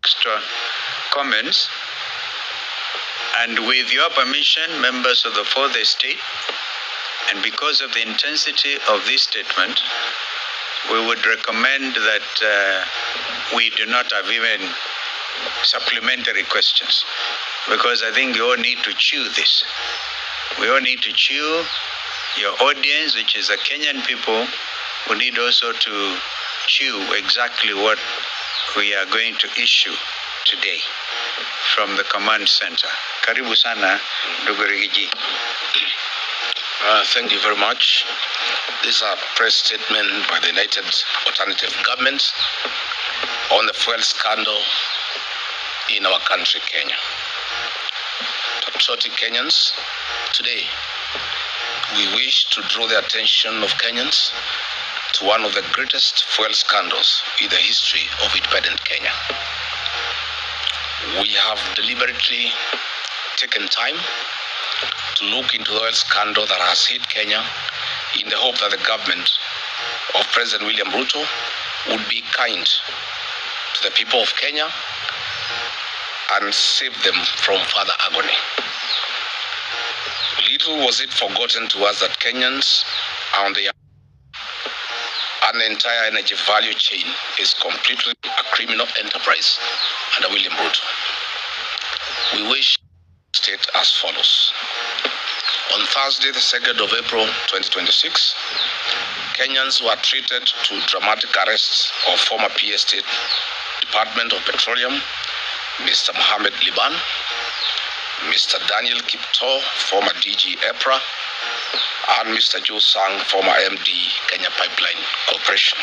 extra comments. And with your permission, members of the Fourth Estate, and because of the intensity of this statement, we would recommend that we do not have even supplementary questions, because I think you all need to chew this. We all need to chew. Your audience, which is the Kenyan people, who need also to chew exactly what we are going to issue today from the command center. Karibu sana, ndugu Rigiji. Thank you very much. This is a press statement by the United Alternative Government on the fuel scandal in our country, Kenya. Patriotic Kenyans, today we wish to draw the attention of Kenyans to one of the greatest fuel scandals in the history of independent Kenya. We have deliberately taken time to look into the oil scandal that has hit Kenya in the hope that the government of President William Ruto would be kind to the people of Kenya and save them from further agony. Little was it forgotten to us that Kenyans and the entire energy value chain is completely a criminal enterprise under William Ruto. We wish to state as follows. On Thursday, the 2nd of April 2026, Kenyans were treated to dramatic arrests of former PS State Department of Petroleum, Mr. Mohamed Liban, Mr. Daniel Kipto, former DG EPRA, and Mr. Joe Sang, former MD, Kenya Pipeline Corporation.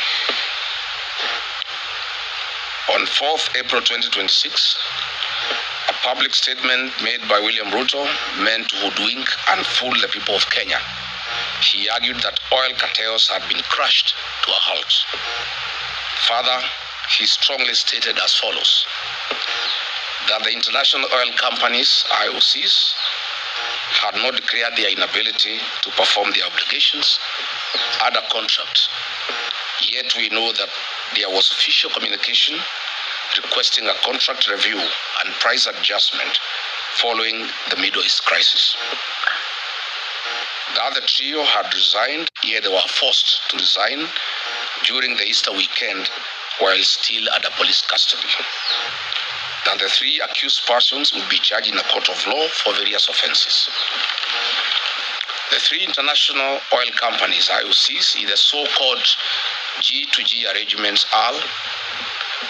On 4th April 2026, a public statement made by William Ruto meant to hoodwink and fool the people of Kenya. He argued that oil cartels had been crushed to a halt. Further, he strongly stated as follows: that the international oil companies, IOCs, had not declared their inability to perform their obligations under contract. Yet we know that there was official communication requesting a contract review and price adjustment following the Middle East crisis. The other trio had resigned, yet they were forced to resign during the Easter weekend while still under police custody. That the three accused persons would be charged in a court of law for various offenses. The three international oil companies, IOCs, in the so-called G2G arrangements are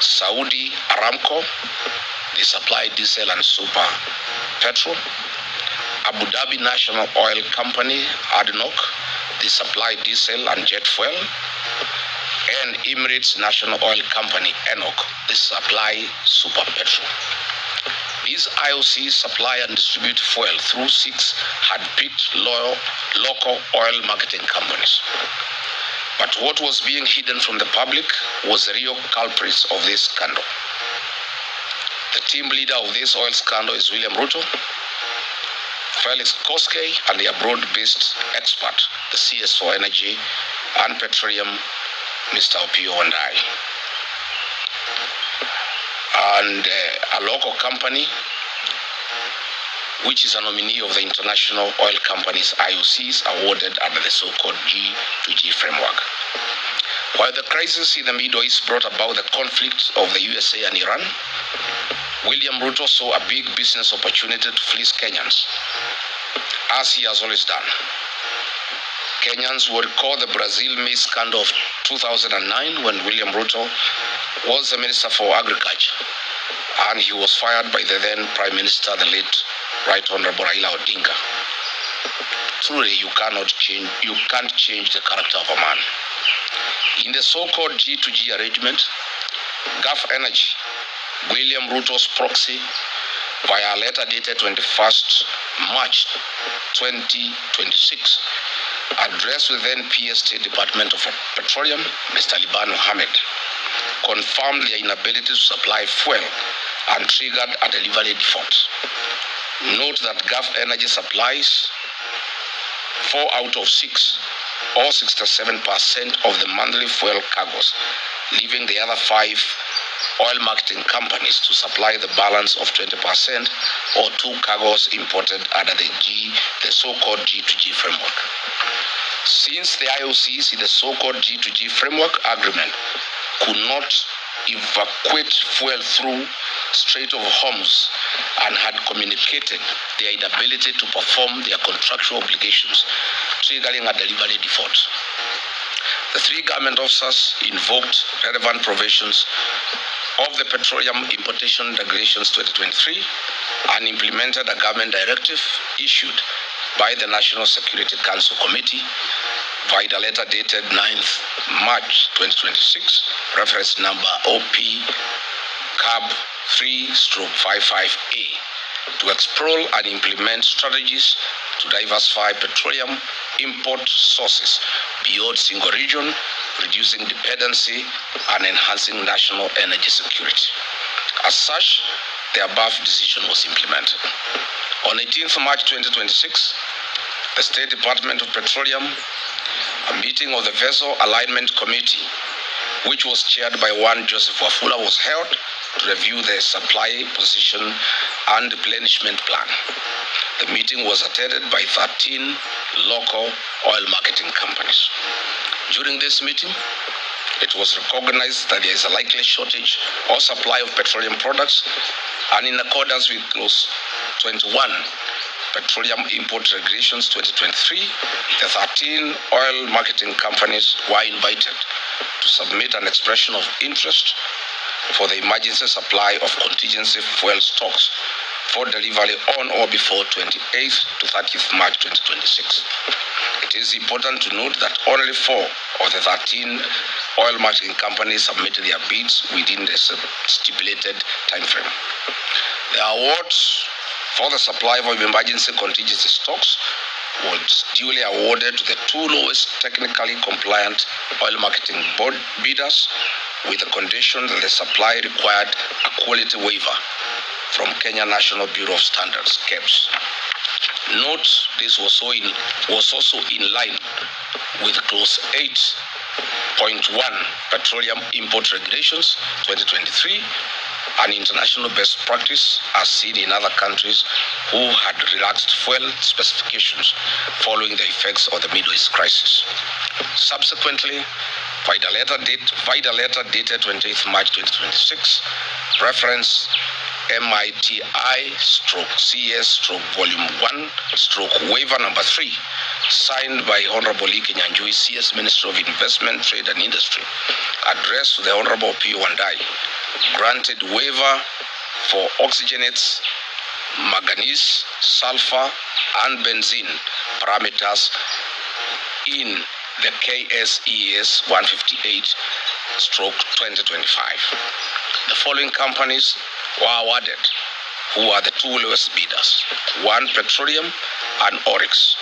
Saudi Aramco, they supply diesel and super petrol; Abu Dhabi National Oil Company, ADNOC, they supply diesel and jet fuel; and Emirates National Oil Company, ENOC, they supply super petrol. These IOCs supply and distribute fuel through 6 hand-picked local oil marketing companies. But what was being hidden from the public was the real culprits of this scandal. The team leader of this oil scandal is William Ruto, Felix Koskei, and the abroad-based expert, the CS for Energy and Petroleum, Mr. Opio Wandai. And a local company, which is a nominee of the international oil companies IOCs awarded under the so-called G2G framework. While the crisis in the Middle East brought about the conflict of the USA and Iran, William Ruto saw a big business opportunity to fleece Kenyans, as he has always done. Kenyans will recall the Brazil maize scandal of 2009 when William Ruto was the Minister for Agriculture, and he was fired by the then Prime Minister, the late Right Honorable Raila Odinga. Truly, you can't change the character of a man. In the so-called G2G arrangement, Gulf Energy, William Ruto's proxy, via a letter dated 21st March 2026, addressed with then PS State Department of Petroleum, Mr. Liban Mohammed, confirmed their inability to supply fuel and triggered a delivery default. Note that Gulf Energy supplies 4 out of 6, or 67% of the monthly fuel cargoes, leaving the other 5 oil marketing companies to supply the balance of 20% or 2 cargoes imported under the so-called G2G framework. Since the IOCs in the so-called G2G framework agreement could not evacuate fuel through Strait of Hormuz and had communicated their inability to perform their contractual obligations, triggering a delivery default. The 3 government officers invoked relevant provisions of the Petroleum Importation Regulations 2023 and implemented a government directive issued by the National Security Council Committee by the letter dated 9th March 2026, reference number OP CAB 3/55A, to explore and implement strategies to diversify petroleum import sources beyond single region, reducing dependency and enhancing national energy security. As such, the above decision was implemented. On 18th March 2026, the State Department of Petroleum, a meeting of the Vessel Alignment Committee, which was chaired by one Joseph Wafula, was held to review the supply position and replenishment plan. The meeting was attended by 13 local oil marketing companies. During this meeting, it was recognized that there is a likely shortage or supply of petroleum products, and in accordance with Clause 21, Petroleum Import Regulations 2023, the 13 oil marketing companies were invited to submit an expression of interest for the emergency supply of contingency fuel stocks for delivery on or before 28th to 30th March 2026. It is important to note that only 4 of the 13 oil marketing companies submitted their bids within the stipulated timeframe. The awards for the supply of emergency contingency stocks was duly awarded to the 2 lowest technically compliant oil marketing board bidders, with the condition that the supply required a quality waiver from Kenya National Bureau of Standards, KEBS. Note this was also in line with Clause 8.1 Petroleum Import Regulations 2023, an international best practice as seen in other countries who had relaxed fuel specifications following the effects of the Middle East crisis. Subsequently, by the letter dated 28th March 2026, reference MITI/CS/Volume 1/Waiver Number 3, signed by Honorable Lee Kinyanjui, CS Minister of Investment, Trade and Industry, addressed to the Honorable P. Wandai, granted waiver for oxygenates, manganese, sulfur, and benzene parameters in the KSES 158/2025. The following companies were awarded, who are the 2 lowest bidders: 1 Petroleum and Oryx.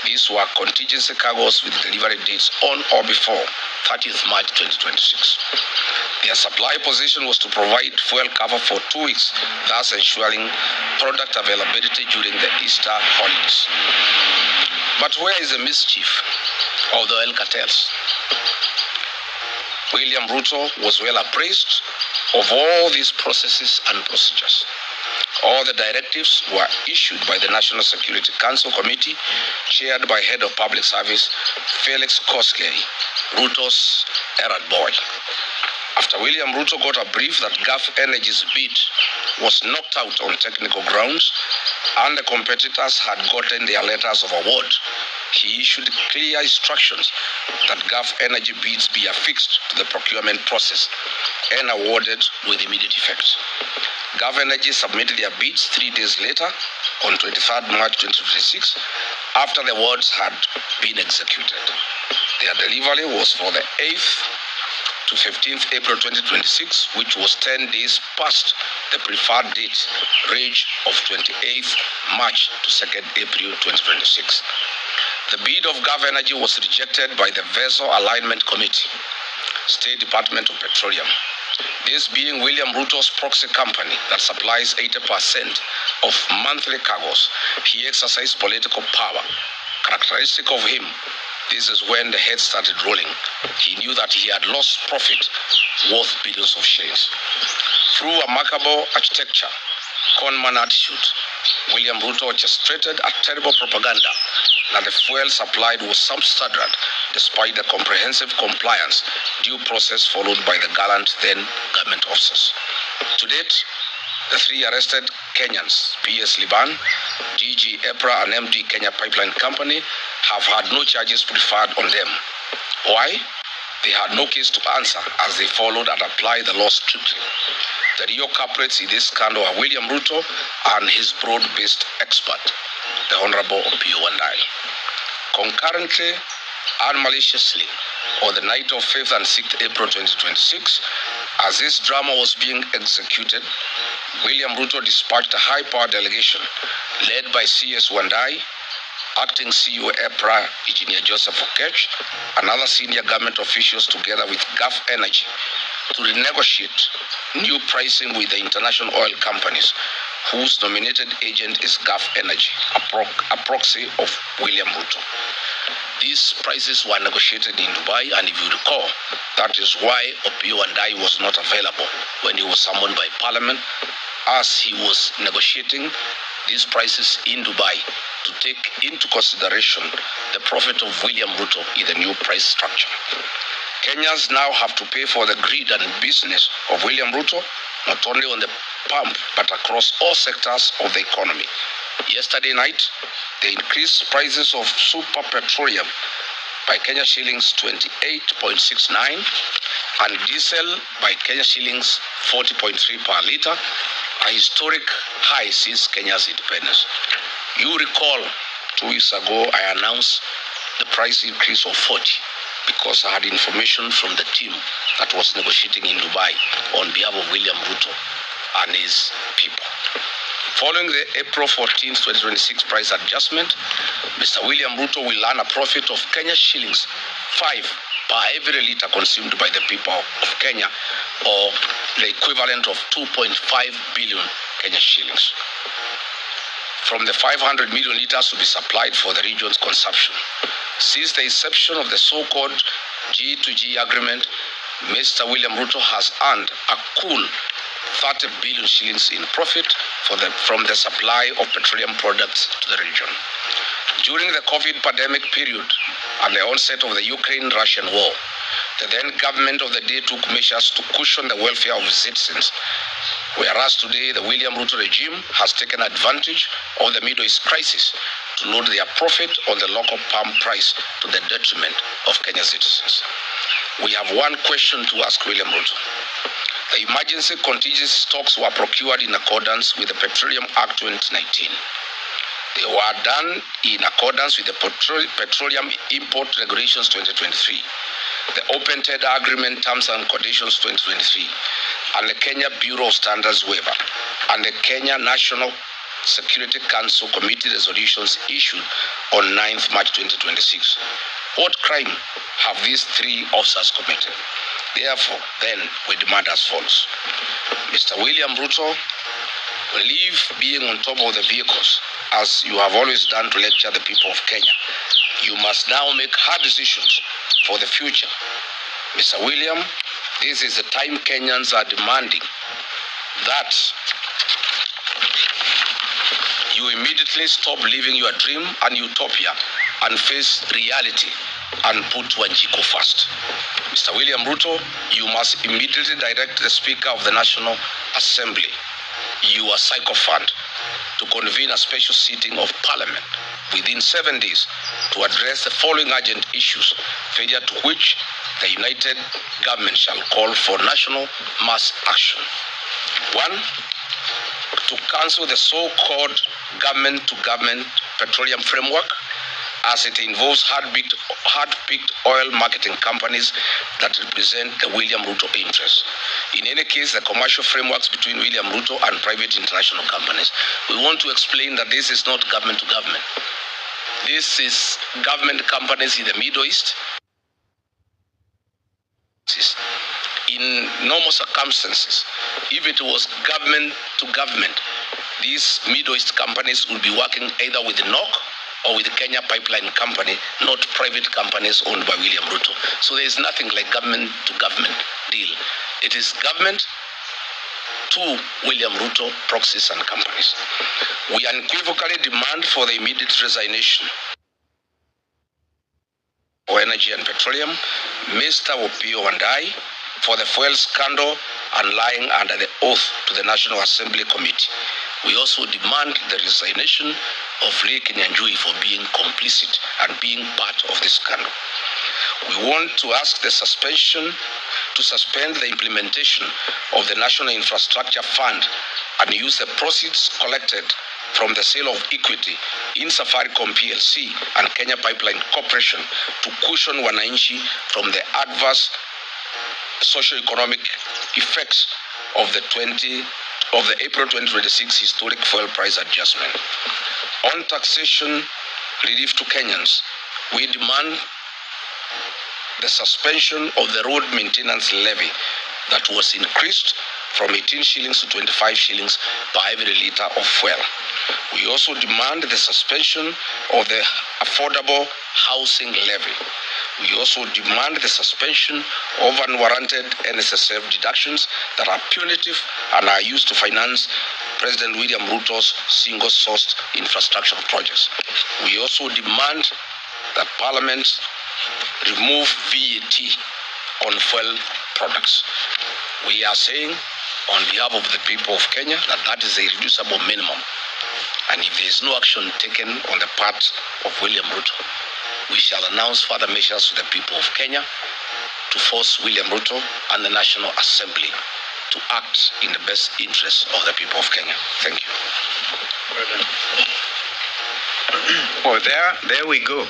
These were contingency cargoes with delivery dates on or before 30th March 2026. Their supply position was to provide fuel cover for 2 weeks, thus ensuring product availability during the Easter holidays. But where is the mischief of the oil cartels? William Ruto was well appraised of all these processes and procedures. All the directives were issued by the National Security Council Committee, chaired by Head of Public Service Felix Koskei, Ruto's errand boy. After William Ruto got a brief that Gulf Energy's bid was knocked out on technical grounds and the competitors had gotten their letters of award, he issued clear instructions that Gulf Energy bids be affixed to the procurement process and awarded with immediate effect. Gulf Energy submitted their bids 3 days later, on 23rd March 2026, after the awards had been executed. Their delivery was for the 8th to 15th April 2026, which was 10 days past the preferred date range of 28th March to 2nd April 2026. The bid of Gulf Energy was rejected by the Vessel Alignment Committee, State Department of Petroleum. This being William Ruto's proxy company that supplies 80% of monthly cargoes, he exercised political power. Characteristic of him, this is when the head started rolling. He knew that he had lost profit worth billions of shillings. Through a remarkable architecture, conman attitude, William Ruto orchestrated a terrible propaganda that the fuel supplied was substandard despite the comprehensive compliance due process followed by the gallant then government officers. To date, the three arrested Kenyans, PS Liban, DG EPRA and MD Kenya Pipeline Company, have had no charges preferred on them. Why? They had no case to answer as they followed and applied the law strictly. The real culprits in this scandal are William Ruto and his broad-based expert, the Honorable Opiyo Wandayi. Concurrently and maliciously, on the night of 5th and 6th April 2026, as this drama was being executed, William Ruto dispatched a high-power delegation led by CS Wandayi, Acting CEO EPRA, Engineer Joseph Okech, and other senior government officials together with Gulf Energy to renegotiate new pricing with the international oil companies whose nominated agent is Gulf Energy, a proxy of William Ruto. These prices were negotiated in Dubai, and if you recall, that is why Opiyo Wandayi was not available when he was summoned by Parliament, as he was negotiating these prices in Dubai to take into consideration the profit of William Ruto in the new price structure. Kenyans now have to pay for the greed and business of William Ruto, not only on the pump, but across all sectors of the economy. Yesterday night, they increased prices of super petroleum by Kenya shillings 28.69 and diesel by Kenya shillings 40.3 per litre, a historic high since Kenya's independence. You recall 2 weeks ago I announced the price increase of 40 because I had information from the team that was negotiating in Dubai on behalf of William Ruto and his people. Following the April 14, 2026 price adjustment, Mr. William Ruto will earn a profit of Kenya shillings 5 per every litre consumed by the people of Kenya, or the equivalent of 2.5 billion Kenya shillings, from the 500 million litres to be supplied for the region's consumption. Since the inception of the so-called G2G agreement, Mr. William Ruto has earned a cool 30 billion shillings in profit from the supply of petroleum products to the region. During the COVID pandemic period and the onset of the Ukraine-Russian war, the then government of the day took measures to cushion the welfare of citizens, whereas today the William Ruto regime has taken advantage of the Middle East crisis to load their profit on the local palm price to the detriment of Kenyan citizens. We have one question to ask William Ruto. The emergency contingency stocks were procured in accordance with the Petroleum Act 2019. They were done in accordance with the Petroleum Import Regulations 2023, the Open Tender Agreement Terms and Conditions 2023, and the Kenya Bureau of Standards waiver, and the Kenya National Security Council Committee resolutions issued on 9th March 2026. What crime have these three officers committed? Therefore, then, we demand as follows. Mr. William Ruto, leave being on top of the vehicles, as you have always done to lecture the people of Kenya. You must now make hard decisions for the future. Mr. William, this is the time Kenyans are demanding that you immediately stop living your dream and utopia and face reality and put Wanjiku first. Mr. William Ruto, you must immediately direct the Speaker of the National Assembly, your sycophant, to convene a special sitting of Parliament within 7 days to address the following urgent issues, failure to which the united government shall call for national mass action. 1, to cancel the so-called government-to-government petroleum framework, as it involves hard-picked oil marketing companies that represent the William Ruto interests. In any case, the commercial frameworks between William Ruto and private international companies. We want to explain that this is not government to government. This is government companies in the Middle East. In normal circumstances, if it was government to government, these Middle East companies would be working either with the NOC or with the Kenya Pipeline Company, not private companies owned by William Ruto. So there is nothing like government to government deal. It is government to William Ruto, proxies and companies. We unequivocally demand for the immediate resignation of Energy and Petroleum, Mr. Opiyo Wandayi, for the fuel scandal and lying under the oath to the National Assembly Committee. We also demand the resignation of Lee Kinyanjui for being complicit and being part of this scandal. We want to ask to suspend the implementation of the National Infrastructure Fund and use the proceeds collected from the sale of equity in Safaricom PLC and Kenya Pipeline Corporation to cushion wananchi from the adverse socio-economic effects of the April 2026 historic fuel price adjustment. On taxation relief to Kenyans, we demand the suspension of the road maintenance levy that was increased from 18 shillings to 25 shillings per every litre of fuel. We also demand the suspension of the affordable housing levy. We also demand the suspension of unwarranted NSSF deductions that are punitive and are used to finance President William Ruto's single-sourced infrastructure projects. We also demand that Parliament remove VAT on fuel products. We are saying on behalf of the people of Kenya that that is a reducible minimum. And if there is no action taken on the part of William Ruto, we shall announce further measures to the people of Kenya to force William Ruto and the National Assembly to act in the best interest of the people of Kenya. Thank you. Oh, there we go.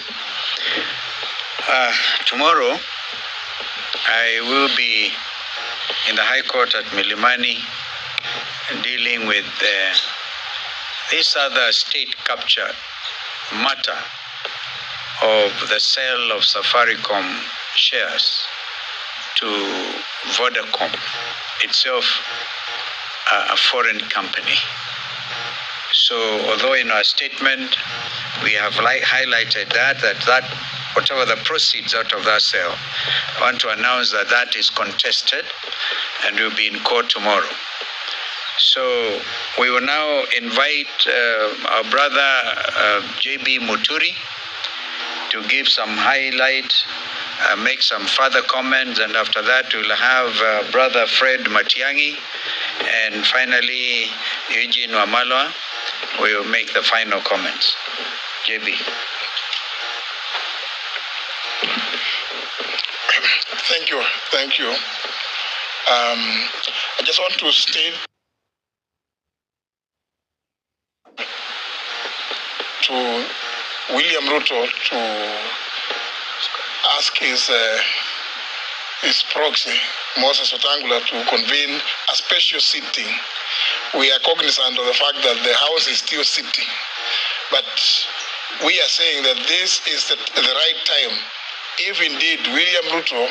Tomorrow, I will be in the High Court at Milimani dealing with this other state capture matter of the sale of Safaricom shares to Vodacom, itself a foreign company. So although in our statement we have highlighted that whatever the proceeds out of that sale, I want to announce that that is contested and will be in court tomorrow. So we will now invite our brother JB Muturi to give some highlight, make some further comments, and after that we'll have brother Fred Matiang'i, and finally Eugene Wamalwa will make the final comments. JB. Thank you. I just want to state to William Ruto to ask his proxy, Moses Wetangula, to convene a special sitting. We are cognizant of the fact that the House is still sitting, but we are saying that this is the right time, if indeed William Ruto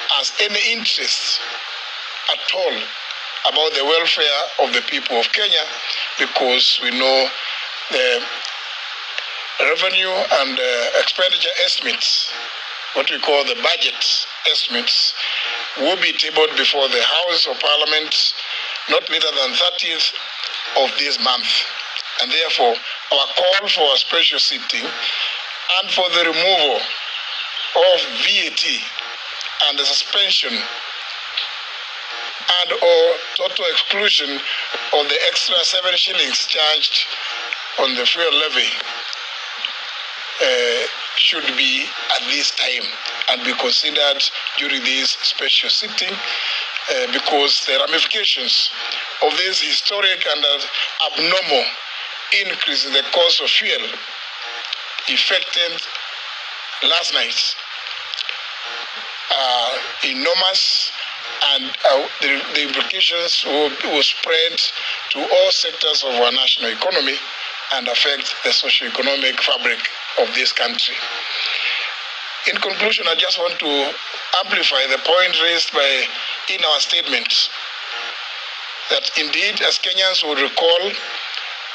has any interest at all about the welfare of the people of Kenya, because we know the revenue and expenditure estimates, what we call the budget estimates, will be tabled before the House of Parliament not later than 30th of this month. And therefore, our call for a special sitting and for the removal of VAT and the suspension and or total exclusion of the extra 7 shillings charged on the fuel levy should be at this time and be considered during this special sitting because the ramifications of this historic and abnormal increase in the cost of fuel effected last night are enormous, and the implications will spread to all sectors of our national economy and affect the socio-economic fabric of this country. In conclusion, I just want to amplify the point raised in our statement that indeed, as Kenyans would recall,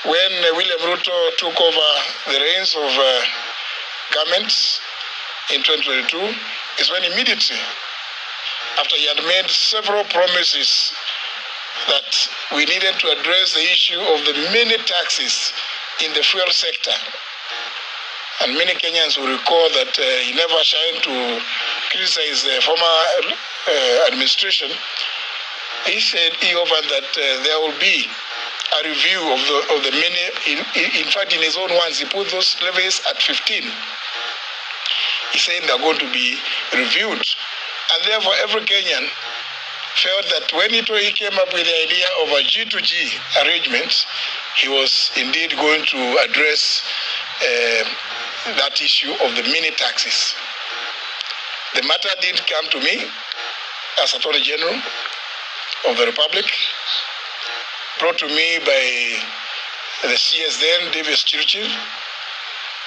when William Ruto took over the reins of government in 2022, is when immediately after he had made several promises that we needed to address the issue of the many taxes in the fuel sector. And many Kenyans will recall that he never shined to criticize the former administration. He said, he offered that there will be a review of the many, in fact, in his own words, he put those levies at 15. He said they're going to be reviewed. And therefore, every Kenyan felt that when he came up with the idea of a G2G arrangement, he was indeed going to address that issue of the mini taxes. The matter did come to me as Attorney General of the Republic, brought to me by the CS then, Davis Chirchir,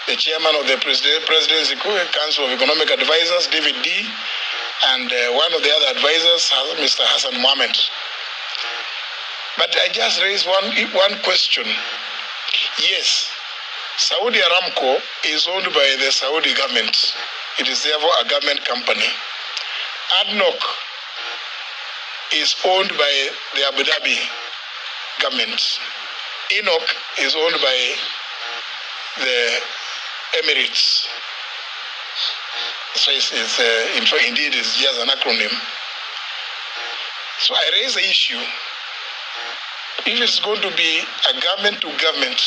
the chairman of the Presidency Council of Economic Advisors, David D., and one of the other advisors, Mr. Hassan Mohamed. But I just raised one question. Yes, Saudi Aramco is owned by the Saudi government. It is therefore a government company. ADNOC is owned by the Abu Dhabi government. ENOC is owned by the Emirates. So indeed it's just an acronym. So I raise the issue. If it's going to be a government to government,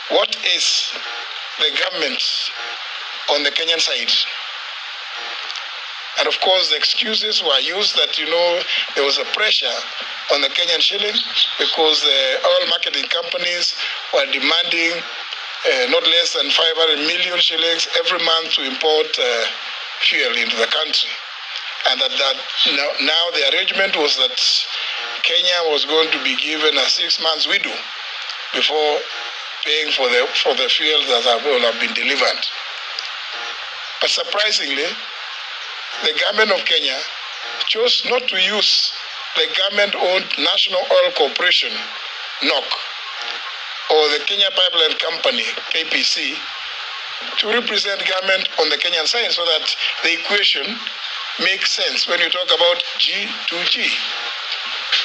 what is the government on the Kenyan side? And of course, the excuses were used that, there was a pressure on the Kenyan shilling because the oil marketing companies were demanding not less than 500 million shillings every month to import fuel into the country. And that now the arrangement was that Kenya was going to be given a 6 months window before paying for the fuel that will have been delivered. But surprisingly, the government of Kenya chose not to use the government-owned National Oil Corporation, NOC, or the Kenya Pipeline Company, KPC, to represent government on the Kenyan side so that the equation makes sense when you talk about G2G.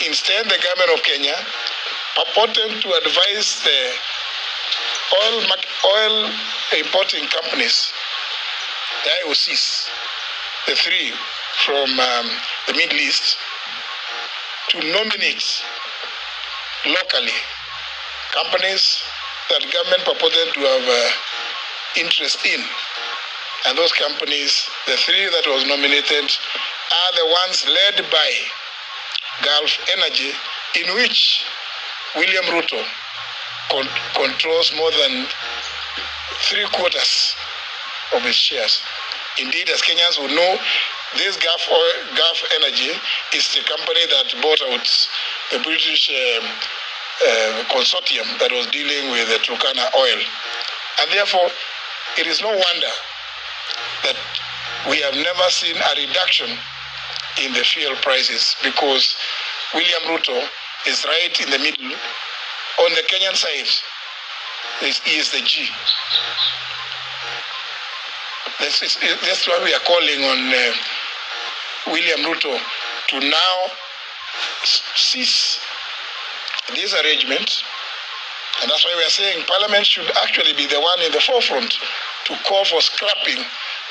Instead, the government of Kenya purported to advise the oil importing companies, the IOCs, the three from the Middle East, to nominate locally companies that government purported to have interest in. And those companies, the three that was nominated, are the ones led by Gulf Energy, in which William Ruto controls more than 3/4 of his shares. Indeed, as Kenyans would know, this Gulf Energy is the company that bought out the British consortium that was dealing with the Turkana oil. And therefore, it is no wonder that we have never seen a reduction in the fuel prices, because William Ruto is right in the middle. On the Kenyan side, he is the G. That's why we are calling on William Ruto to now cease this arrangement. And that's why we are saying Parliament should actually be the one in the forefront to call for scrapping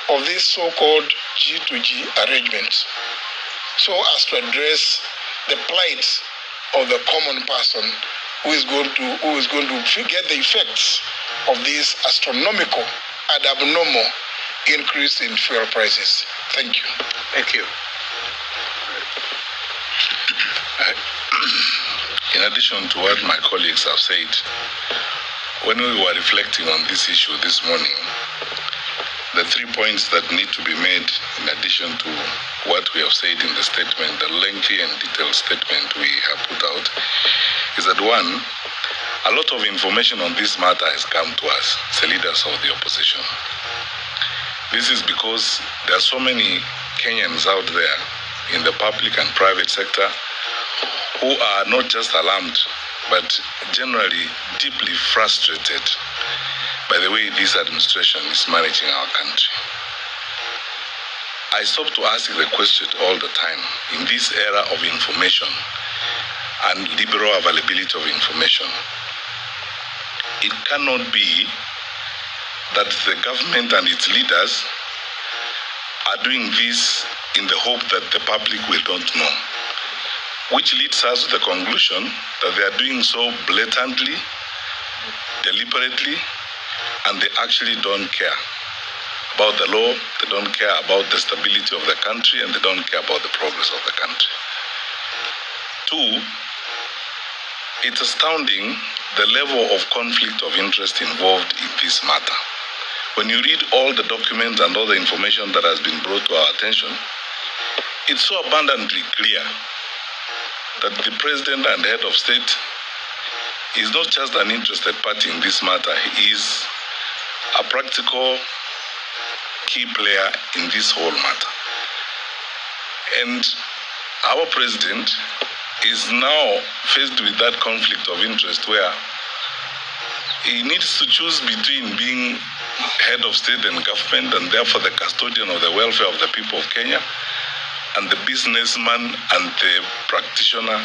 of this so-called G2G arrangement, so as to address the plight of the common person who is going to get the effects of this astronomical and abnormal increase in fuel prices. Thank you. Thank you. In addition to what my colleagues have said, when we were reflecting on this issue this morning, the 3 points that need to be made in addition to what we have said in the statement, the lengthy and detailed statement we have put out, is that one, a lot of information on this matter has come to us, the leaders of the opposition. This is because there are so many Kenyans out there in the public and private sector who are not just alarmed, but generally deeply frustrated by the way this administration is managing our country. I stop to ask the question all the time. In this era of information, and liberal availability of information. It cannot be that the government and its leaders are doing this in the hope that the public will not know, which leads us to the conclusion that they are doing so blatantly, deliberately, and they actually don't care about the law, they don't care about the stability of the country, and they don't care about the progress of the country. Two, it's astounding the level of conflict of interest involved in this matter. When you read all the documents and all the information that has been brought to our attention, it's so abundantly clear that the president and head of state is not just an interested party in this matter, he is a practical key player in this whole matter. And our president is now faced with that conflict of interest where he needs to choose between being head of state and government and therefore the custodian of the welfare of the people of Kenya and the businessman and the practitioner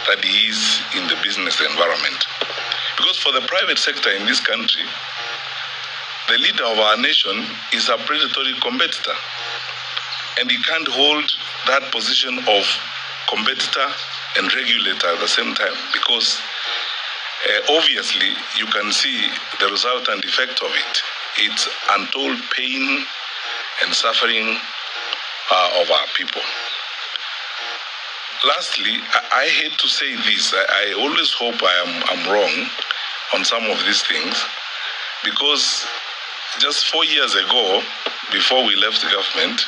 that he is in the business environment. Because for the private sector in this country, the leader of our nation is a predatory competitor, and he can't hold that position of competitor and regulator at the same time, because obviously you can see the resultant effect of it. It's untold pain and suffering of our people. Lastly, I hate to say this, I always hope I'm wrong on some of these things, because just 4 years ago, before we left the government,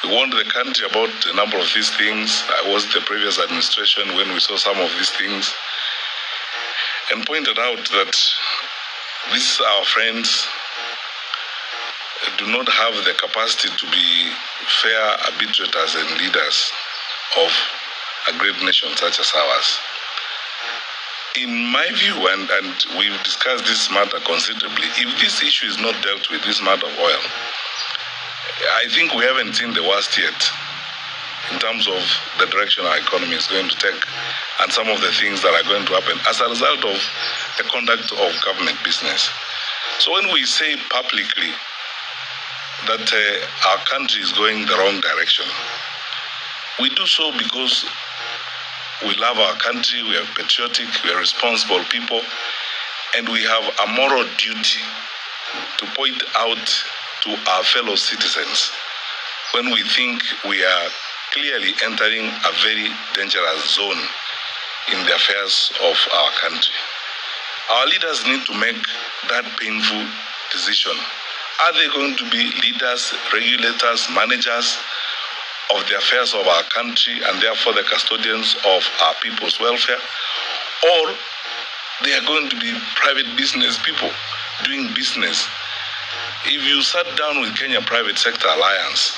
we warned the country about a number of these things. I was the previous administration when we saw some of these things and pointed out that these our friends do not have the capacity to be fair arbitrators and leaders of a great nation such as ours. In my view, and we've discussed this matter considerably, if this issue is not dealt with, this matter of oil, I think we haven't seen the worst yet in terms of the direction our economy is going to take and some of the things that are going to happen as a result of the conduct of government business. So when we say publicly that our country is going the wrong direction, we do so because we love our country, we are patriotic, we are responsible people, and we have a moral duty to point out to our fellow citizens when we think we are clearly entering a very dangerous zone in the affairs of our country. Our leaders need to make that painful decision. Are they going to be leaders, regulators, managers of the affairs of our country and therefore the custodians of our people's welfare? Or they are going to be private business people doing business? If you sat down with Kenya Private Sector Alliance,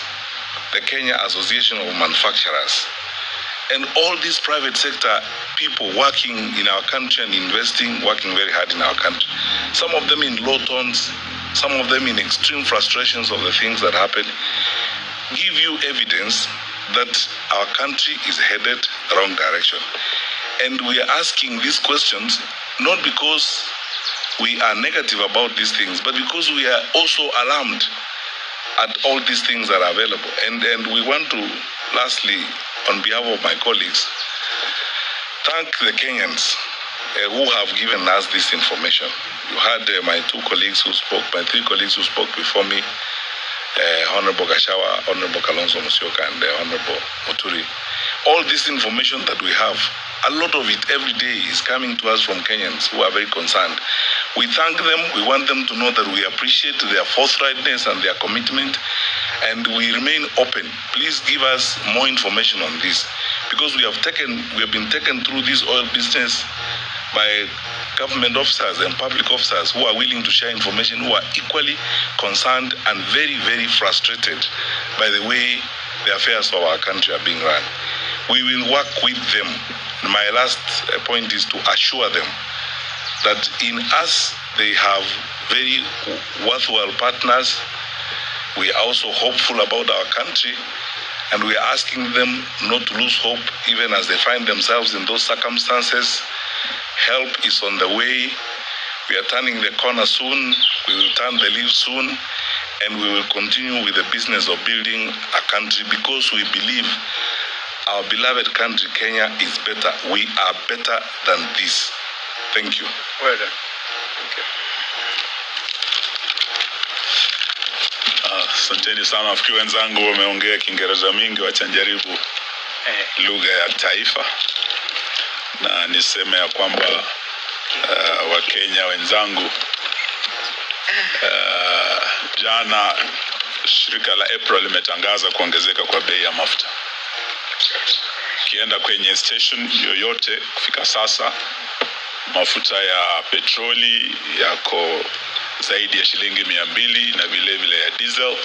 the Kenya Association of Manufacturers, and all these private sector people working in our country and investing, working very hard in our country, some of them in low tones, some of them in extreme frustrations of the things that happen, give you evidence that our country is headed the wrong direction. And we are asking these questions not because we are negative about these things, but because we are also alarmed at all these things that are available. And we want to, lastly, on behalf of my colleagues, thank the Kenyans who have given us this information. You had my three colleagues who spoke before me, Honorable Gashawa, Honorable Kalonzo Musyoka, and Honorable Muturi. All this information that we have, a lot of it every day is coming to us from Kenyans who are very concerned. We thank them. We want them to know that we appreciate their forthrightness and their commitment, and we remain open. Please give us more information on this, because we have been taken through this oil business by government officers and public officers who are willing to share information, who are equally concerned and very, very frustrated by the way the affairs of our country are being run. We will work with them. My last point is to assure them that in us they have very worthwhile partners. We are also hopeful about our country, And we are asking them not to lose hope even as they find themselves in those circumstances. Help is on the way. We are turning the corner soon. We will turn the leaf soon. And we will continue with the business of building a country because we believe our beloved country, Kenya, is better. We are better than this. Thank you. Well done. Asanteni sana. Nafikiri wenzangu wameongea Kiingereza mingi, wacha njaribu lugha ya taifa. Na niseme ya kwamba Wakenya wenzangu, jana shirika la April limetangaza kuongezeka kwa bei ya mafuta. Kienda kwenye station yoyote kufika sasa, mafuta ya petroli yako zaidi ya shilingi 200 na vile vile ya diesel.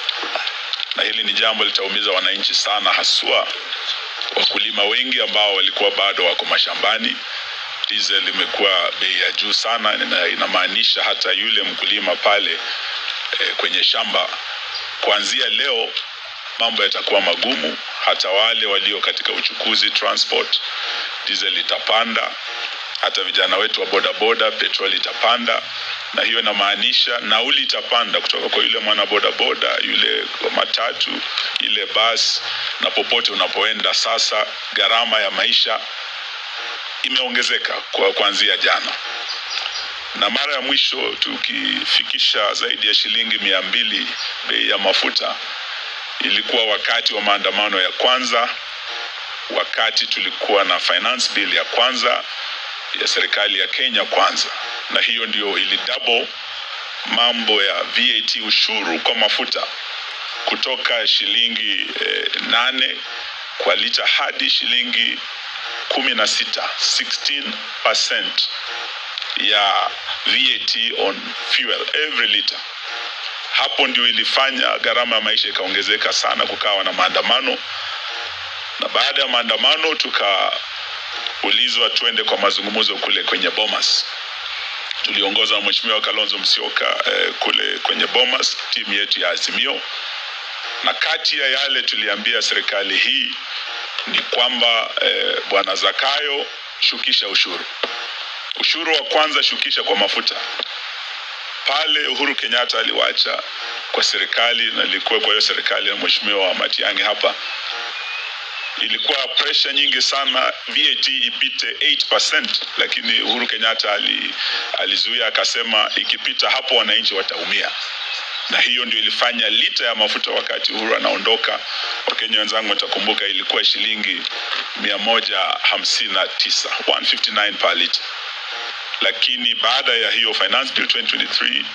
Na hili ni jambo litaumiza wananchi sana, haswa wakulima wengi ambao walikuwa bado wako mashambani. Diesel imekuwa bei ya juu sana, na inamaanisha hata yule mkulima pale kwenye shamba, kuanzia leo mambo yatakuwa magumu. Hata wale walio katika uchukuzi, transport, diesel itapanda. Hata vijana wetu wa bodaboda, petroli itapanda. Na hiyo inamaanisha nauli itapanda kutoka kwa yule mwana bodaboda, yule matatu, ile bus, na popote unapoenda. Sasa gharama ya maisha imeongezeka kuanzia jana. Na mara ya mwisho tukifikisha zaidi ya shilingi 200 bei ya mafuta ilikuwa wakati wa maandamano ya kwanza, wakati tulikuwa na finance bill ya kwanza ya serikali ya Kenya kwanza. Na hiyo ndio ili double mambo ya VAT, ushuru kwa mafuta, kutoka shilingi 8 kwa lita hadi shilingi 16% ya VAT on fuel every liter. Hapo ndio ilifanya gharama ya maisha ikaongezeka sana, kukawa na maandamano. Na baada ya maandamano tukaulizwa tuende kwa mazungumzo kule kwenye Bomas. Tuliongoza Mheshimiwa Kalonzo Musyoka kule kwenye Bomas, timu yetu ya Azimio. Na kati ya yale tuliambia serikali hii ni kwamba Bwana Zakayo, shukisha ushuru. Ushuru wa kwanza shukisha kwa mafuta. Pale Uhuru Kenyatta aliwacha kwa serikali, na ilikuwa kwa hiyo serikali ya Mheshimiwa Matiang'i hapa, ilikuwa pressure nyingi sana VAT ipite 8%, lakini Uhuru Kenyatta alizuia, akasema ikipita hapo wananchi wataumia. Na hiyo ndio ilifanya lita ya mafuta wakati Uhuru anaondoka, Wakenya wenzangu watakumbuka, ilikuwa shilingi 159, 159 per liter. Lakini baada ya hiyo finance bill 2023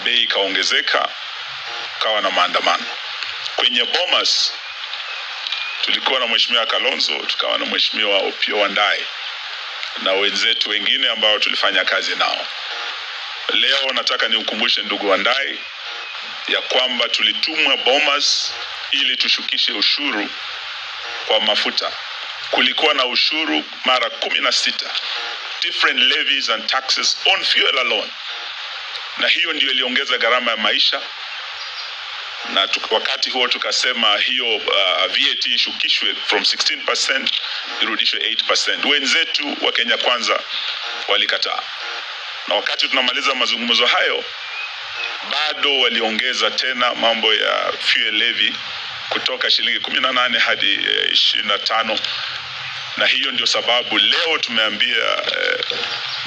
bei ikaongezeka, kawa na maandamano. Kwenye Bomas tulikuwa na Mheshimiwa Kalonzo, tukawa na Mheshimiwa Opiyo Wandayi na wenzetu wengine ambao tulifanya kazi nao. Leo nataka niukumbushe ndugu Wandayi ya kwamba tulitumwa Bomas ili tushukishe ushuru kwa mafuta. Kulikuwa na ushuru mara 16, different levies and taxes on fuel alone. Na hiyo ndio iliongeza gharama ya maisha. Na wakati huo tukasema hiyo VAT ishukishwe from 16% irudishwe 8%. Wenzetu wa Kenya Kwanza walikataa. Na wakati tunamaliza mazungumzo hayo, bado waliongeza tena mambo ya fuel levy kutoka shilingi 18 hadi 25. Na hiyo ndio sababu leo tumeambia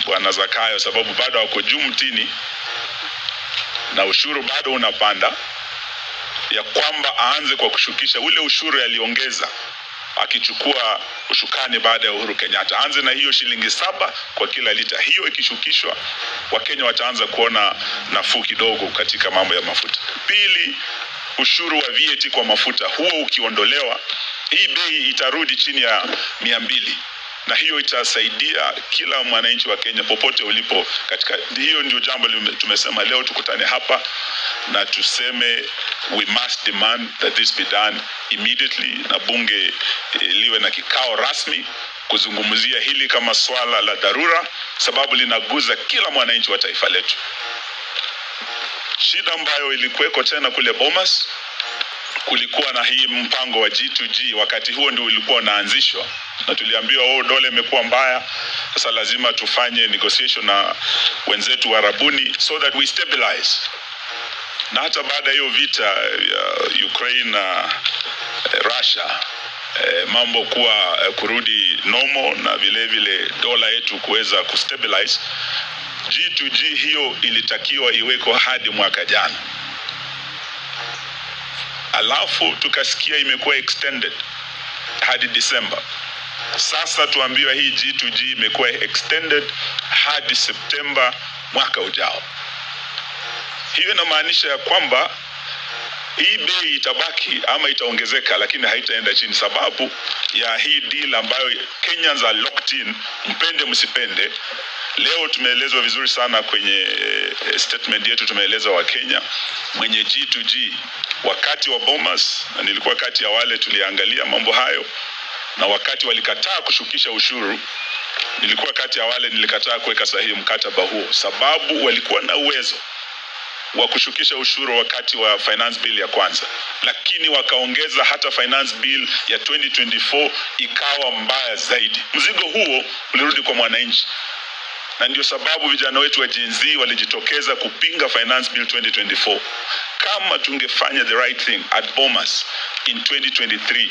Bwana Zakayo, sababu bado wako juu mtini na ushuru bado unapanda, ya kwamba aanze kwa kushukisha ule ushuru aliongeza akichukua ushukani baada ya Uhuru Kenyatta. Aanze na hiyo shilingi 7 kwa kila lita. Hiyo ikishukishwa, Wakenya wataanza kuona nafuu kidogo katika mambo ya mafuta. Pili, ushuru wa VAT kwa mafuta, huo ukiondolewa, hii bei itarudi chini ya 200. Na hiyo itasaidia kila mwananchi wa Kenya popote ulipo katika. Hiyo ndio jambo tumesema leo tukutane hapa na tuseme we must demand that this be done immediately, na bunge liwe na kikao rasmi kuzungumzia hili kama swala la dharura, sababu linaguza kila mwananchi wa taifa letu. Shida ambayo ilikuweko tena kule Bomas, kulikuwa na hii mpango wa G2G. Wakati huo ndio ulikuwa unaanzishwa, na tuliambiwa dola imekuwa mbaya, sasa lazima tufanye negotiation na wenzetu wa Arabuni so that we stabilize. Na hata baada hiyo vita ya Ukraine na Russia, mambo kuwa kurudi normal na vile vile dola yetu kuweza kustabilize, G2G hiyo ilitakiwa iweko hadi mwaka jana. Alafu tukasikia imekuwa extended hadi December. Sasa tuambiwa hii G2G imekuwa extended hadi September mwaka ujao. Hiyo inamaanisha ya kwamba hii bei itabaki ama itaongezeka, lakini haitaenda chini, sababu ya hii deal ambayo Kenyans are locked in, mpende msipende. Leo tumeelezwa vizuri sana kwenye statement yetu, tumeeleza wa Kenya mwenye G2G wakati wa Bomas, na nilikuwa kati ya wale tuliangalia mambo hayo, na wakati walikataa kushukisha ushuru, nilikuwa kati ya wale nilikataa kuweka sahihi mkataba huo, sababu walikuwa na uwezo wa kushukisha ushuru wakati wa finance bill ya kwanza, lakini wakaongeza hata finance bill ya 2024 ikawa mbaya zaidi. Mzigo huo ulirudi kwa mwananchi, na ndio sababu vijana wetu wa Gen Z walijitokeza kupinga finance bill 2024. Kama tungefanya the right thing at Bomas in 2023,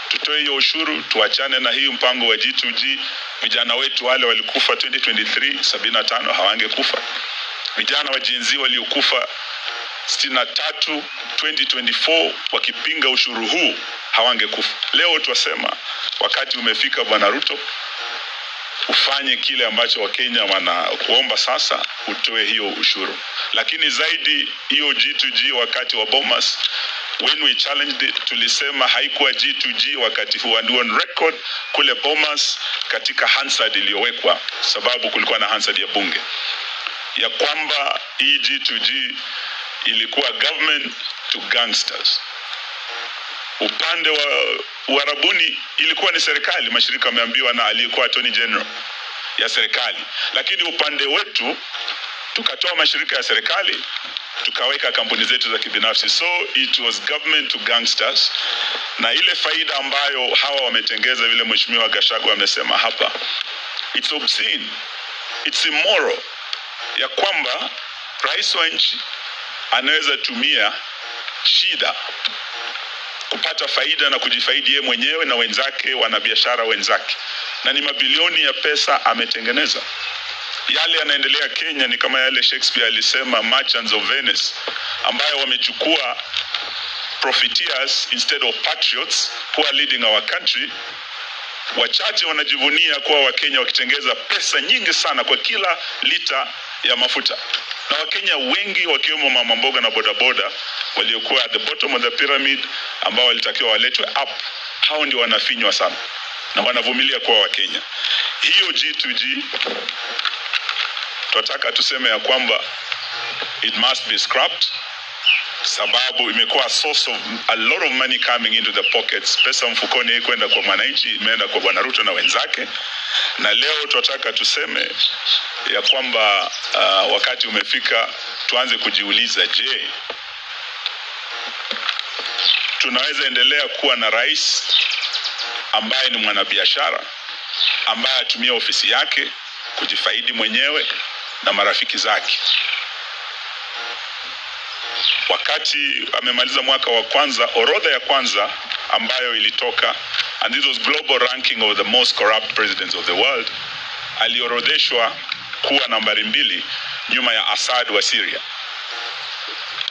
tutoe hiyo ushuru, tuachane na hii mpango wa G2G, vijana wetu wale walikufa 2023 75 hawangekufa. Vijana wa Gen Z waliokufa 63 2024 wakipinga ushuru huu hawangekufa. Leo tuwasema wakati umefika, Bwana Ruto, ufanye kile ambacho Wakenya wanakuomba sasa, utoe hiyo ushuru. Lakini zaidi hiyo G2G wakati wa Bomas, when we challenged it, tulisema haikuwa G2G wakati huo, and on record kule Bomas katika Hansard iliyowekwa, sababu kulikuwa na Hansard ya bunge, ya kwamba hii G2G ilikuwa government to gangsters. Upande wa Arabuni ilikuwa ni serikali, mashirika yameambiwa na aliyekuwa Attorney General ya serikali, lakini upande wetu tukatoa mashirika ya serikali tukaweka kampuni zetu za kibinafsi. So it was government to gangsters, na ile faida ambayo hawa wametengeza, vile Mheshimiwa Gachagua amesema hapa, it's obscene, it's immoral, ya kwamba rais wa nchi anaweza tumia shida kupata faida na kujifaidi yeye mwenyewe na wenzake, wanabiashara wenzake, na ni mabilioni ya pesa ametengeneza. Yale yanaendelea Kenya ni kama yale Shakespeare alisema Merchants of Venice, ambayo wamechukua profiteers instead of patriots who are leading our country. Wachache wanajivunia kuwa Wakenya wakitengeza pesa nyingi sana kwa kila lita ya mafuta, na Wakenya wengi wakiwemo mama mboga na bodaboda waliokuwa at the bottom of the pyramid, ambao walitakiwa waletwe up, hao ndio wanafinywa sana na wanavumilia kuwa Wakenya. Hiyo G2G tunataka tuseme ya kwamba it must be scrapped, sababu imekuwa source of a lot of money coming into the pockets. Pesa mfukoni hii kwenda kwa mwananchi, imeenda kwa Bwana Ruto na wenzake. Na leo tunataka tuseme ya kwamba wakati umefika tuanze kujiuliza, je, tunaweza endelea kuwa na rais ambaye ni mwanabiashara, ambaye atumia ofisi yake kujifaidi mwenyewe na marafiki zake? Wakati amemaliza mwaka wa kwanza, orodha ya kwanza ambayo ilitoka, and this was global ranking of the most corrupt presidents of the world, aliorodheshwa kuwa nambari 2 nyuma ya Assad wa Syria.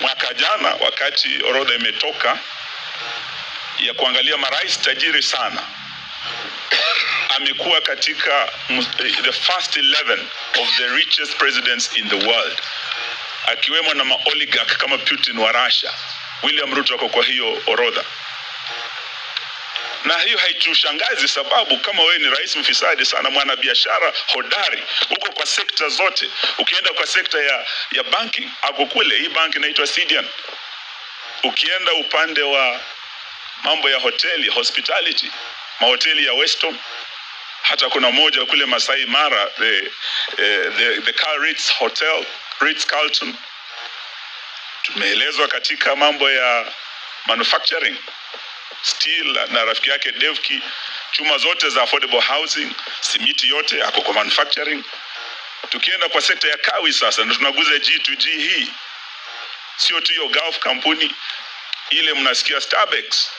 Mwaka jana wakati orodha imetoka ya kuangalia marais tajiri sana, amekuwa katika the first 11 of the richest presidents in the world, akiwemo na maoligarch kama Putin wa Russia. William Ruto ako kwa hiyo orodha. Na hiyo haitushangazi, sababu kama wewe ni rais mfisadi sana, mwanabiashara hodari, uko kwa sekta zote. Ukienda kwa sekta ya banking, ako kule, hii banki inaitwa Sidian. Ukienda upande wa mambo ya hoteli, hospitality, mahoteli ya Weston, hata kuna moja kule Masai Mara, the Car Ritz Hotel, Ritz Carlton. Tumeelezwa katika mambo ya manufacturing, steel na rafiki yake Devki, chuma zote za affordable housing, simiti yote ako kwa manufacturing. Tukienda kwa sekta ya kawi sasa, na tunaguza G2G hii, sio tu hiyo Gulf kampuni ile mnasikia Starbucks,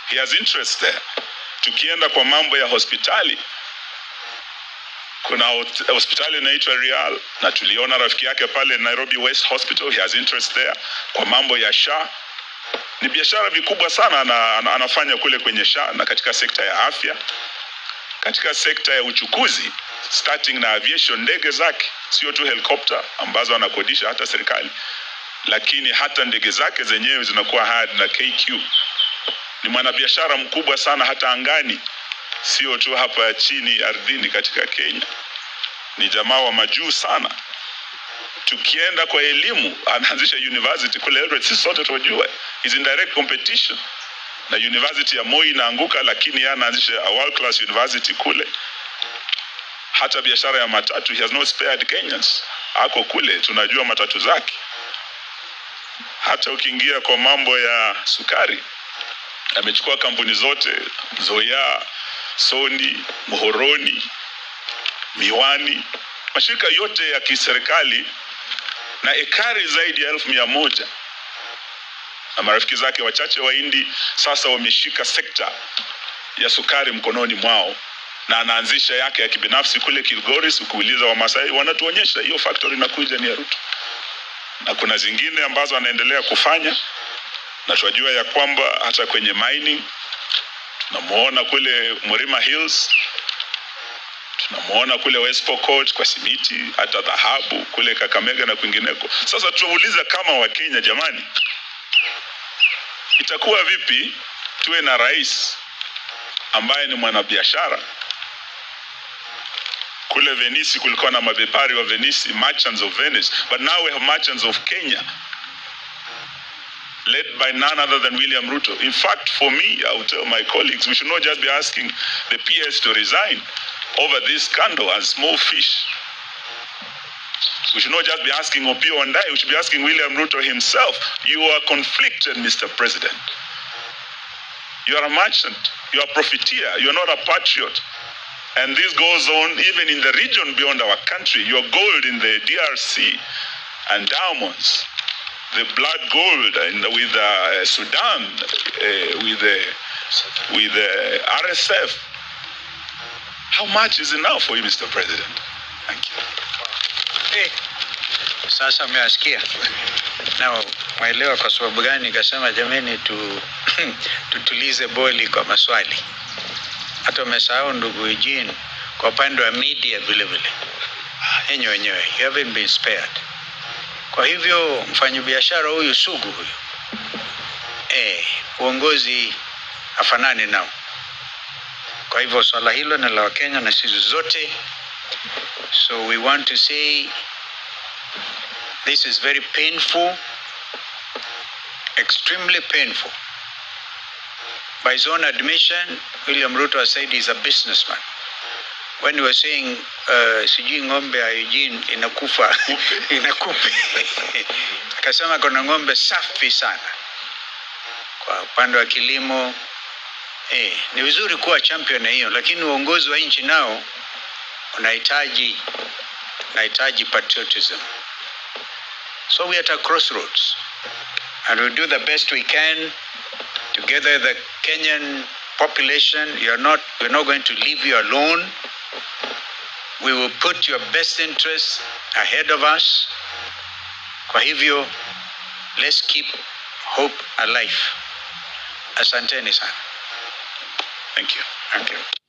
he has interest there. Tukienda kwa mambo ya hospitali, kuna hospitali inaitwa Real na tuliona rafiki yake pale Nairobi West Hospital, he has interest there. Kwa mambo ya SHA, ni biashara vikubwa sana anafanya kule kwenye SHA. Na katika sekta ya afya, katika sekta ya uchukuzi, starting na aviation, ndege zake sio tu helicopter ambazo anakodisha hata serikali, lakini hata ndege zake zenyewe zinakuwa hard na KQ. Ni mwanabiashara mkubwa sana hata angani, sio tu hapa chini ardhini katika Kenya. Ni jamaa wa majuu sana. Tukienda kwa elimu, anaanzisha university kule Eldoret, sisi sote tunajua is in direct competition na university ya Moi inaanguka, lakini yeye anaanzisha a world class university kule. Hata biashara ya matatu, he has not spared Kenyans, ako kule, tunajua matatu zake. Hata ukiingia kwa mambo ya sukari, amechukua kampuni zote, Zoya, Sony, Muhoroni, Miwani, mashirika yote ya kiserikali, na ekari zaidi ya 1,100. Na marafiki zake wachache wa Hindi sasa wameshika sekta ya sukari mkononi mwao, na anaanzisha yake ya kibinafsi kule Kilgoris. Ukiuliza wa Masai wanatuonyesha hiyo factory inakuja ni ya Ruto, na kuna zingine ambazo anaendelea kufanya. Na tunajua ya kwamba hata kwenye mining tunamuona kule Murima Hills, tunamuona kule West Pokot kwa simiti, hata dhahabu kule Kakamega na kwingineko. Sasa tunauliza kama Wakenya, jamani, itakuwa vipi tuwe na rais ambaye ni mwanabiashara? Kule Venice kulikuwa na mabepari wa Venice, merchants of Venice, but now we have merchants of Kenya, led by none other than William Ruto. In fact, for me, I will tell my colleagues, we should not just be asking the PS to resign over this scandal and small fish. We should not just be asking Opio and I, we should be asking William Ruto himself. You are conflicted, Mr. President. You are a merchant, you are a profiteer, you are not a patriot. And this goes on even in the region beyond our country. Your gold in the DRC and diamonds, the blood gold with Sudan, with the RSF. How much is enough for you, Mr. President? Thank you. Hey, sasa mmeasikia na mwelewa kwa sababu gani nikasema jameni tutulize boli kwa maswali. Hata umesahau ndugu Eugene kwa upande wa media vile vile. Wenyewe, you haven't been spared. Kwa hivyo mfanyabiashara huyu sugu huyu, uongozi afanane nao. Kwa hivyo swala hilo ni la Wakenya na sisi zote. So we want to say this is very painful, extremely painful. By his own admission, William Ruto has said he's a businessman. When he was saying, sijui ngombe ya Eugene inakufa, inakupe. Akasema kuna ngombe safi sana. Kwa upande wa kilimo, ni vizuri kuwa champion na hiyo, lakini uongozi wa nchi nao unahitaji patriotism. So we are at a crossroads, and we'll do the best we can together. The Kenyan population, we're not going to leave you alone. We will put your best interests ahead of us. Kwa hivyo, let's keep hope alive. Asanteni sana. Thank you. Thank you.